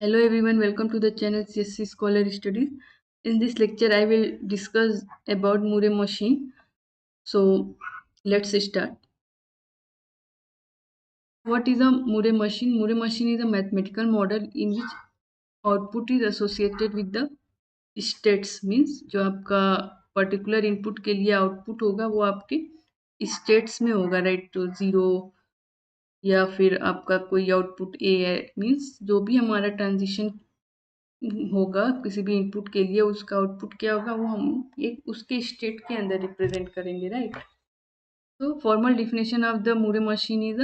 Hello everyone, welcome to the channel CSC Scholar Studies. In this lecture, I will discuss about Murray machine. So let's start. What is a Murray machine? Murray machine is a mathematical model in which output is associated with the states. Means जो आपका particular input के लिए output होगा वो आपके states में होगा, right? तो जीरो या फिर आपका कोई आउटपुट ए है, मीन्स जो भी हमारा ट्रांजिशन होगा किसी भी इनपुट के लिए उसका आउटपुट क्या होगा वो हम एक उसके स्टेट के अंदर रिप्रेजेंट करेंगे, राइट। तो formal definition of the Moore machine is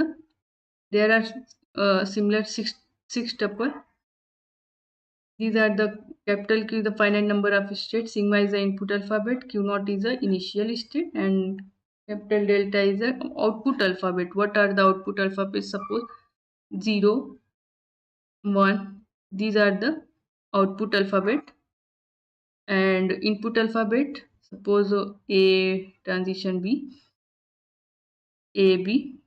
there are similar six tuple. These are the capital Q, the finite number of states. Sigma is the input alphabet. Q naught is the initial state, and capital delta is the output alphabet. What are the output alphabets? Suppose 0, 1. These are the output alphabet. And input alphabet, suppose a transition b, a b,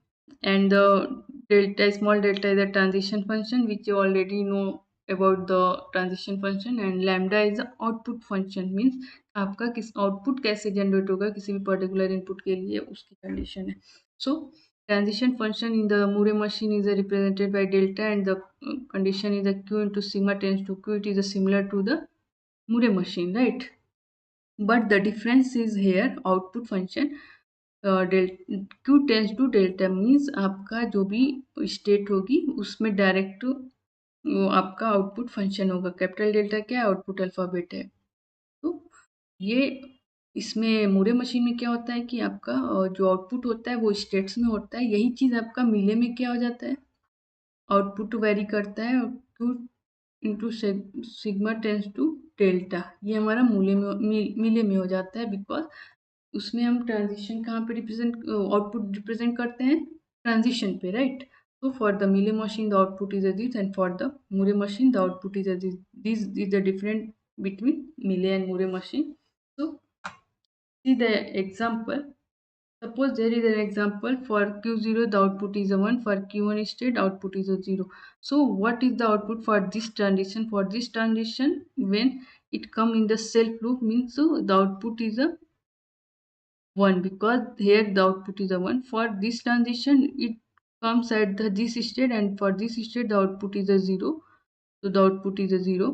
and the delta, small delta is a transition function which you already know about the transition function. And lambda is the output function, means आपका किस output कैसे generate होगा किसी भी particular input के लिए उसकी condition है. सो transition function in the Murray machine is represented by delta, and the condition is the q into sigma tends to q. It is similar to the Murray machine, right? But the difference is here output function q tends to delta, means आपका जो भी state होगी उसमें direct वो आपका output function होगा. Capital delta क्या है? आउटपुट अल्फाबेट है. तो ये इसमें मूरे मशीन में क्या होता है कि आपका जो आउटपुट होता है वो स्टेट्स में होता है. यही चीज़ आपका मिले में क्या हो जाता है, आउटपुट वेरी करता है. Output into sigma tends to delta, ये हमारा मिले में हो जाता है. बिकॉज उसमें हम ट्रांजिशन कहाँ पे रिप्रेजेंट आउटपुट रिप्रेजेंट करते हैं, ट्रांजिशन पे, right. So for the Mealy machine the output is this, and for the Murray machine the output is this. This is the difference between Mealy and Murray machine. So see the example. Suppose there is an example for Q0 the output is a 1, for Q1 state output is a 0. So what is the output for this transition? For this transition when it come in the self loop, means so the output is a 1, because here the output is a 1. For this transition it comes at the this state, and for this state the output is a 0. So the output is a 0.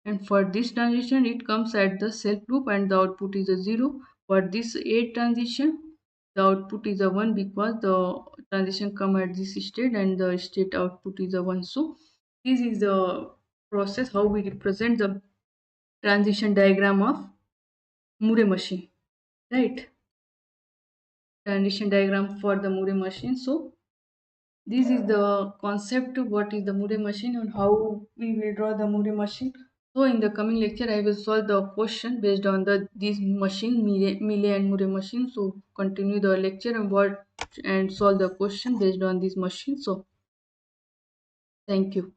And for this transition it comes at the self loop and the output is a 0. For this A transition the output is a 1, because the transition come at this state and the state output is a 1. So this is the process how we represent the transition diagram of Murray machine, right? Transition diagram for the Murray machine. So this is the concept what is the Murray machine and how we will draw the Murray machine. So in the coming lecture I will solve the question based on the this machine, Mealy and Murray machine. So continue the lecture and solve the question based on this machine. So thank you.